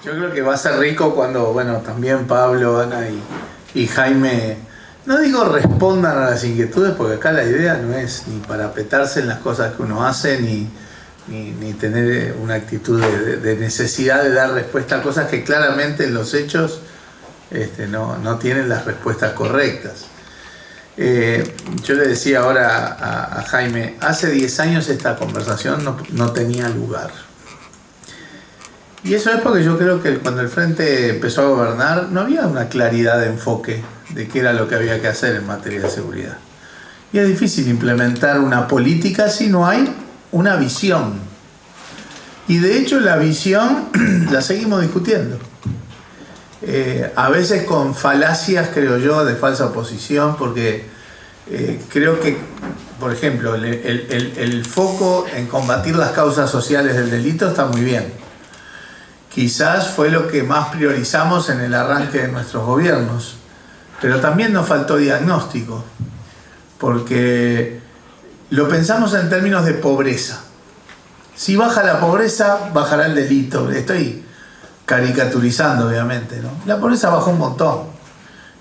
Yo creo que va a ser rico cuando, bueno, también Pablo, Ana y Jaime, no digo respondan a las inquietudes, porque acá la idea no es ni parapetarse en las cosas que uno hace, ni tener una actitud de necesidad de dar respuesta a cosas que claramente en los hechos no tienen las respuestas correctas. Yo le decía ahora a Jaime, hace 10 años esta conversación no tenía lugar. Y eso es porque yo creo que cuando el Frente empezó a gobernar no había una claridad de enfoque de qué era lo que había que hacer en materia de seguridad. Y es difícil implementar una política si no hay una visión. Y de hecho la visión la seguimos discutiendo. A veces con falacias, creo yo, de falsa oposición, porque creo que, por ejemplo, el foco en combatir las causas sociales del delito está muy bien. Quizás fue lo que más priorizamos en el arranque de nuestros gobiernos, pero también nos faltó diagnóstico, porque lo pensamos en términos de pobreza. Si baja la pobreza, bajará el delito. Estoy caricaturizando, obviamente, ¿no? La pobreza bajó un montón.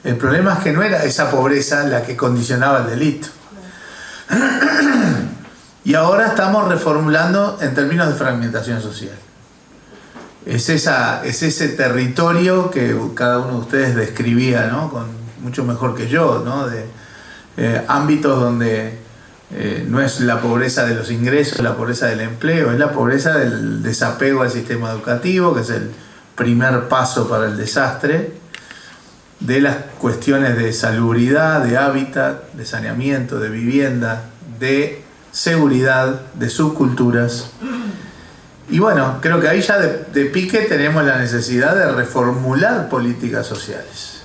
El problema es que no era esa pobreza la que condicionaba el delito. Y ahora estamos reformulando en términos de fragmentación social. Es ese territorio que cada uno de ustedes describía, ¿no? Mucho mejor que yo, ¿no? De ámbitos donde no es la pobreza de los ingresos, la pobreza del empleo, es la pobreza del desapego al sistema educativo, que es el primer paso para el desastre, de las cuestiones de salubridad, de hábitat, de saneamiento, de vivienda, de seguridad, de subculturas. Y bueno, creo que ahí ya de pique tenemos la necesidad de reformular políticas sociales.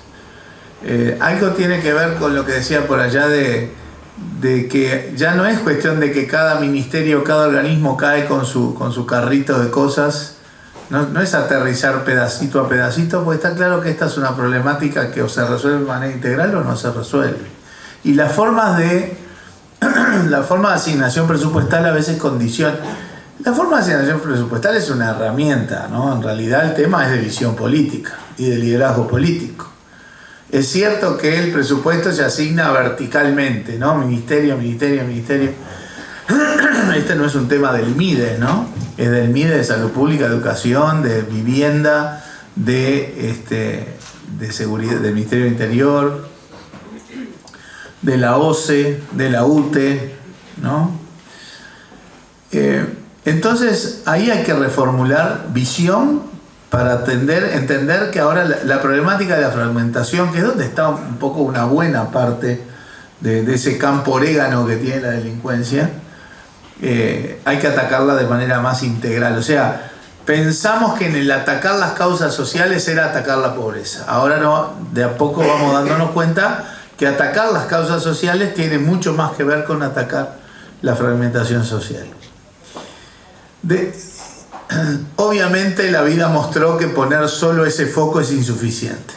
Algo tiene que ver con lo que decía por allá de que ya no es cuestión de que cada ministerio, cada organismo cae con su carrito de cosas. No es aterrizar pedacito a pedacito, porque está claro que esta es una problemática que o se resuelve de manera integral o no se resuelve. Y las formas de asignación presupuestal a veces condicionan. La forma de asignación presupuestal es una herramienta, ¿no? En realidad el tema es de visión política y de liderazgo político. Es cierto que el presupuesto se asigna verticalmente, ¿no? Ministerio, ministerio, ministerio. Este no es un tema del MIDE, ¿no? Es del MIDE de Salud Pública, Educación, de Vivienda, de Seguridad, del Ministerio del Interior, de la OCE, de la UTE, ¿no? Entonces, ahí hay que reformular visión para entender que ahora la problemática de la fragmentación, que es donde está un poco una buena parte de ese campo orégano que tiene la delincuencia, hay que atacarla de manera más integral. O sea, pensamos que en el atacar las causas sociales era atacar la pobreza. Ahora no, de a poco vamos dándonos cuenta que atacar las causas sociales tiene mucho más que ver con atacar la fragmentación social. Obviamente la vida mostró que poner solo ese foco es insuficiente.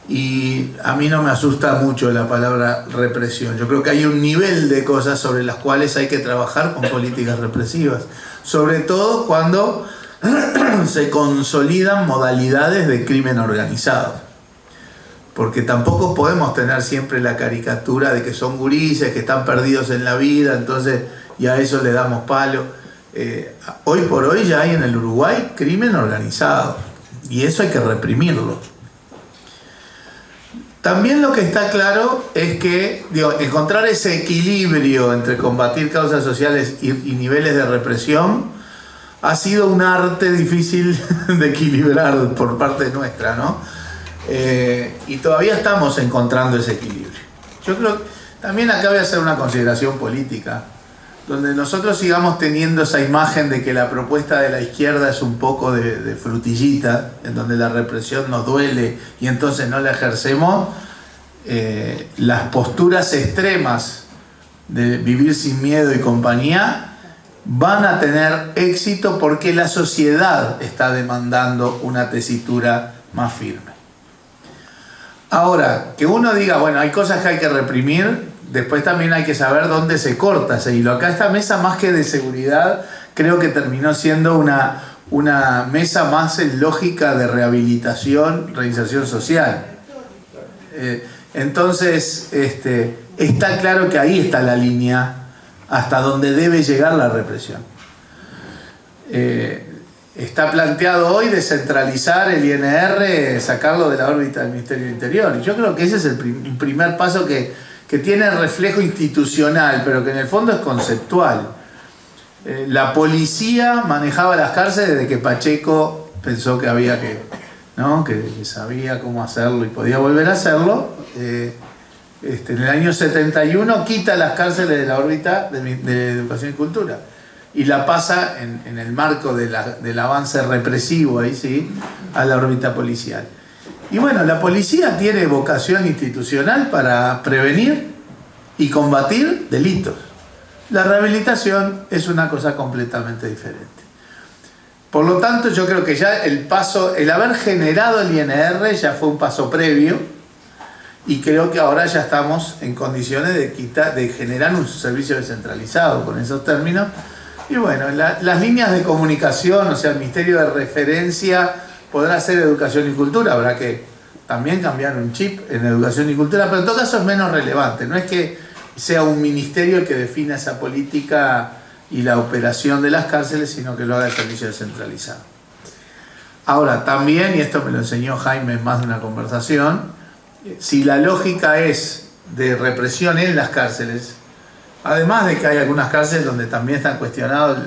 Y a mí no me asusta mucho la palabra represión. Yo creo que hay un nivel de cosas sobre las cuales hay que trabajar con políticas represivas. Sobre todo cuando se consolidan modalidades de crimen organizado. Porque tampoco podemos tener siempre la caricatura de que son gurises, que están perdidos en la vida, entonces y a eso le damos palo. Hoy por hoy ya hay en el Uruguay crimen organizado y eso hay que reprimirlo. También lo que está claro es que encontrar ese equilibrio entre combatir causas sociales y niveles de represión ha sido un arte difícil de equilibrar por parte nuestra, ¿no? Y todavía estamos encontrando ese equilibrio. Yo creo que también acá voy a hacer una consideración política. Donde nosotros sigamos teniendo esa imagen de que la propuesta de la izquierda es un poco de frutillita, en donde la represión nos duele y entonces no la ejercemos, las posturas extremas de vivir sin miedo y compañía van a tener éxito porque la sociedad está demandando una tesitura más firme. Ahora, que uno diga, bueno, hay cosas que hay que reprimir, después también hay que saber dónde se corta ese hilo. Acá esta mesa, más que de seguridad, creo que terminó siendo una mesa más en lógica de rehabilitación, reinserción social. Entonces, está claro que ahí está la línea hasta donde debe llegar la represión. Está planteado hoy descentralizar el INR, sacarlo de la órbita del Ministerio del Interior. Y yo creo que ese es el primer paso que tiene reflejo institucional, pero que en el fondo es conceptual. La policía manejaba las cárceles desde que Pacheco pensó que había que sabía cómo hacerlo y podía volver a hacerlo. En el año 71 quita las cárceles de la órbita de Educación y Cultura y la pasa en el marco del avance represivo, ahí sí, a la órbita policial. Y bueno, la policía tiene vocación institucional para prevenir y combatir delitos. La rehabilitación es una cosa completamente diferente. Por lo tanto, yo creo que ya el haber generado el INR ya fue un paso previo, y creo que ahora ya estamos en condiciones de generar un servicio descentralizado con esos términos. Y bueno, las líneas de comunicación, o sea, el ministerio de referencia podrá ser Educación y Cultura, habrá que también cambiar un chip en Educación y Cultura, pero en todo caso es menos relevante. No es que sea un ministerio el que defina esa política y la operación de las cárceles, sino que lo haga el servicio descentralizado. Ahora, también, y esto me lo enseñó Jaime en más de una conversación, si la lógica es de represión en las cárceles, además de que hay algunas cárceles donde también están cuestionados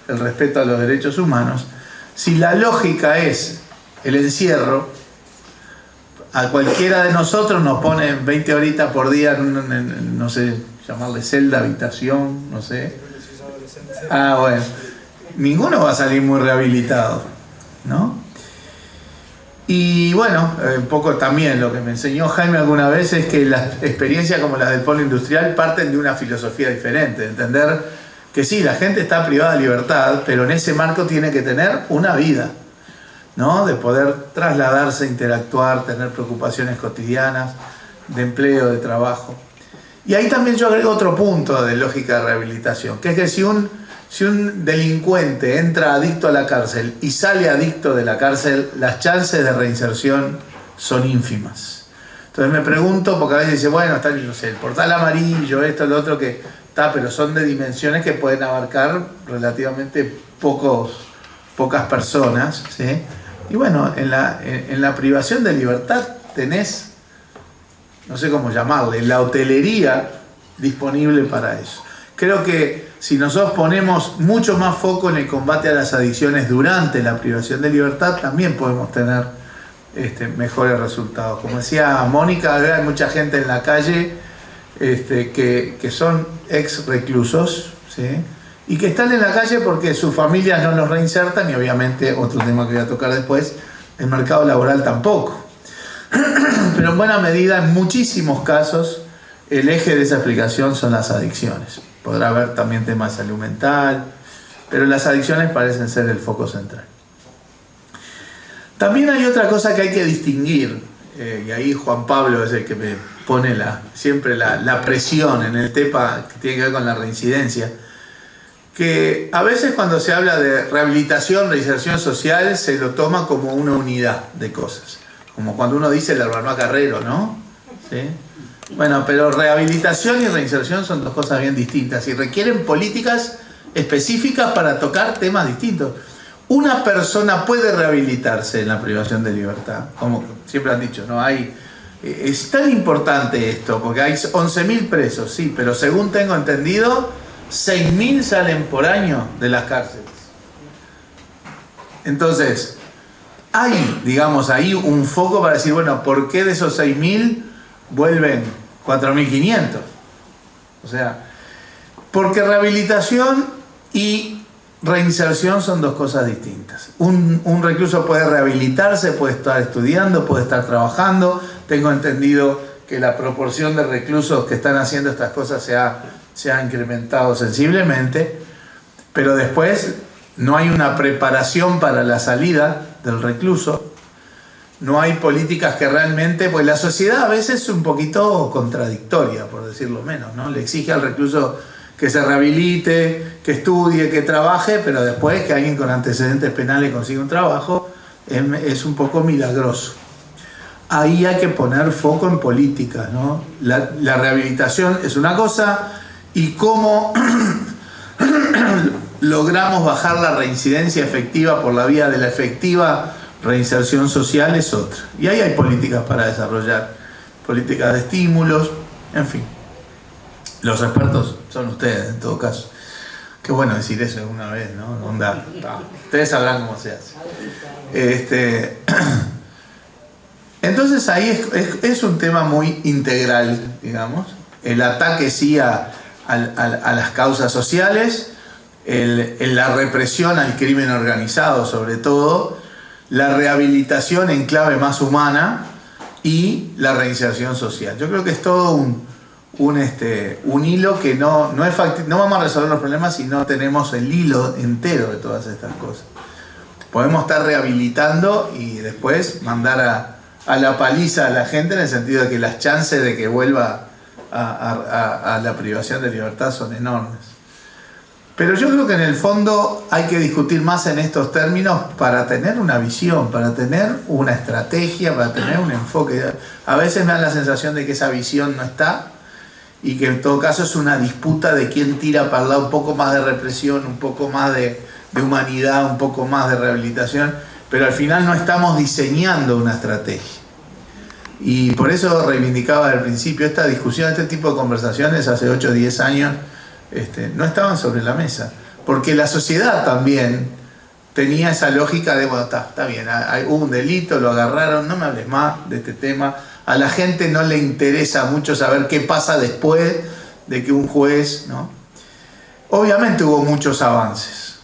el respeto a los derechos humanos, si la lógica es el encierro, a cualquiera de nosotros nos ponen 20 horitas por día en no sé, llamarle celda, habitación, no sé. Ah, bueno. Ninguno va a salir muy rehabilitado, ¿no? Y bueno, un poco también lo que me enseñó Jaime alguna vez es que las experiencias como las del polo industrial parten de una filosofía diferente, de entender que sí, la gente está privada de libertad, pero en ese marco tiene que tener una vida, ¿no? De poder trasladarse, interactuar, tener preocupaciones cotidianas, de empleo, de trabajo. Y ahí también yo agrego otro punto de lógica de rehabilitación, que es que si un delincuente entra adicto a la cárcel y sale adicto de la cárcel, las chances de reinserción son ínfimas. Entonces me pregunto, porque a veces dice, bueno, está, no sé, el portal amarillo, esto, lo otro, que está, pero son de dimensiones que pueden abarcar relativamente pocas personas, ¿sí? Y bueno, en la privación de libertad tenés, no sé cómo llamarle, la hotelería disponible para eso. Creo que si nosotros ponemos mucho más foco en el combate a las adicciones durante la privación de libertad, también podemos tener mejores resultados. Como decía Mónica, hay mucha gente en la calle que son ex reclusos, ¿sí? Y que están en la calle porque sus familias no los reinsertan, y obviamente, otro tema que voy a tocar después, el mercado laboral tampoco. Pero en buena medida, en muchísimos casos, el eje de esa explicación son las adicciones. Podrá haber también temas de salud mental, pero las adicciones parecen ser el foco central. También hay otra cosa que hay que distinguir, y ahí Juan Pablo es el que me pone siempre la presión en el tema que tiene que ver con la reincidencia, que a veces cuando se habla de rehabilitación, reinserción social, se lo toma como una unidad de cosas, como cuando uno dice el Albarmá Carrero, ¿no? ¿Sí? Bueno, pero rehabilitación y reinserción son dos cosas bien distintas y requieren políticas específicas para tocar temas distintos. Una persona puede rehabilitarse en la privación de libertad, como siempre han dicho, ¿no? Es tan importante esto, porque hay 11.000 presos, sí, pero según tengo entendido, 6.000 salen por año de las cárceles. Entonces, hay, digamos, ahí un foco para decir, bueno, ¿por qué de esos 6.000 vuelven 4.500? O sea, porque rehabilitación y reinserción son dos cosas distintas. Un recluso puede rehabilitarse, puede estar estudiando, puede estar trabajando. Tengo entendido que la proporción de reclusos que están haciendo estas cosas se ha incrementado sensiblemente, pero después no hay una preparación para la salida del recluso. No hay políticas que realmente, pues la sociedad a veces es un poquito contradictoria, por decirlo menos, ¿no? Le exige al recluso que se rehabilite, que estudie, que trabaje, pero después que alguien con antecedentes penales consiga un trabajo es un poco milagroso. Ahí hay que poner foco en políticas, ¿no? La rehabilitación es una cosa y cómo logramos bajar la reincidencia efectiva por la vía de la efectiva reinserción social es otra. Y ahí hay políticas para desarrollar, políticas de estímulos, en fin. Los expertos son ustedes, en todo caso. Qué bueno decir eso alguna vez, ¿no? Onda, ustedes sabrán cómo se hace. Entonces ahí es un tema muy integral, digamos. El ataque sí a las causas sociales, la represión al crimen organizado sobre todo, la rehabilitación en clave más humana y la reinserción social. Yo creo que es todo un hilo que no es factible. No vamos a resolver los problemas si no tenemos el hilo entero de todas estas cosas. Podemos estar rehabilitando y después mandar a la paliza a la gente en el sentido de que las chances de que vuelva a la privación de libertad son enormes. Pero yo creo que en el fondo hay que discutir más en estos términos para tener una visión, para tener una estrategia, para tener un enfoque. A veces me da la sensación de que esa visión no está y que en todo caso es una disputa de quién tira para el lado un poco más de represión, un poco más de humanidad, un poco más de rehabilitación, pero al final no estamos diseñando una estrategia. Y por eso reivindicaba al principio esta discusión, este tipo de conversaciones hace 8 o 10 años no estaban sobre la mesa, porque la sociedad también tenía esa lógica de, bueno, está bien, hubo un delito, lo agarraron, no me hables más de este tema, a la gente no le interesa mucho saber qué pasa después de que un juez, ¿no? Obviamente hubo muchos avances,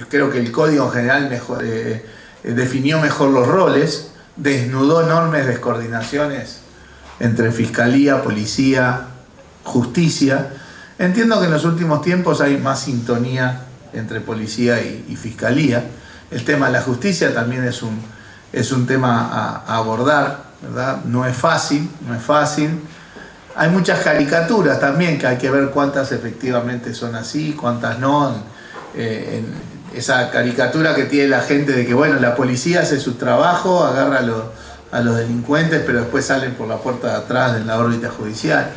creo que el Código en general definió mejor los roles, desnudó enormes descoordinaciones entre fiscalía, policía, justicia. Entiendo que en los últimos tiempos hay más sintonía entre policía y fiscalía. El tema de la justicia también es un tema a abordar, ¿verdad? No es fácil. Hay muchas caricaturas también que hay que ver cuántas efectivamente son así, cuántas no. Esa caricatura que tiene la gente de que, bueno, la policía hace su trabajo, agarra a los delincuentes, pero después salen por la puerta de atrás en la órbita judicial.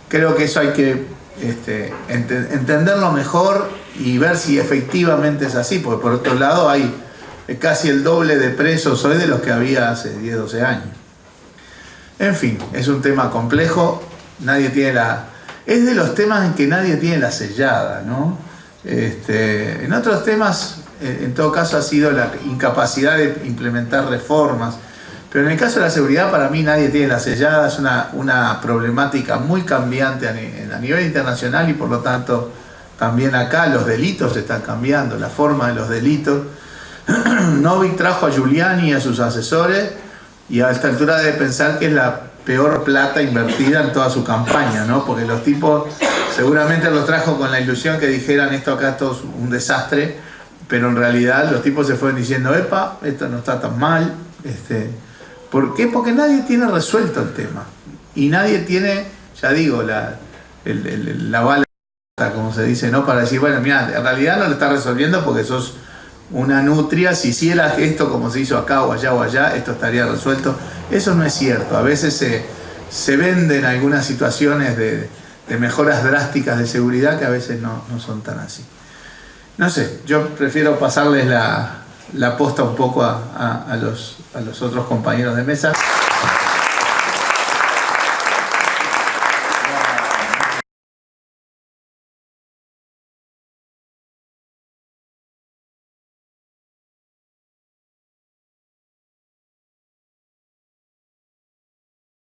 Creo que eso hay que entenderlo mejor y ver si efectivamente es así, porque por otro lado hay casi el doble de presos hoy de los que había hace 10, 12 años. En fin, es un tema complejo, es de los temas en que nadie tiene la sellada, ¿no? En otros temas, en todo caso, ha sido la incapacidad de implementar reformas, pero en el caso de la seguridad, para mí nadie tiene la sellada, es una problemática muy cambiante a nivel internacional y por lo tanto también acá los delitos están cambiando, la forma de los delitos. Novick trajo a Giuliani y a sus asesores y a esta altura debe pensar que es la peor plata invertida en toda su campaña, ¿no? Porque los tipos seguramente los trajo con la ilusión que dijeran esto acá es todo un desastre, pero en realidad los tipos se fueron diciendo, epa, esto no está tan mal. ¿Por qué? Porque nadie tiene resuelto el tema. Y nadie tiene, ya digo, la bala, como se dice, ¿no? Para decir, bueno, mira, en realidad no lo está resolviendo porque sos una nutria. Si hicieras esto como se hizo acá o allá, esto estaría resuelto. Eso no es cierto. A veces se venden algunas situaciones de mejoras drásticas de seguridad que a veces no son tan así. No sé, yo prefiero pasarles la posta un poco a los otros compañeros de mesa.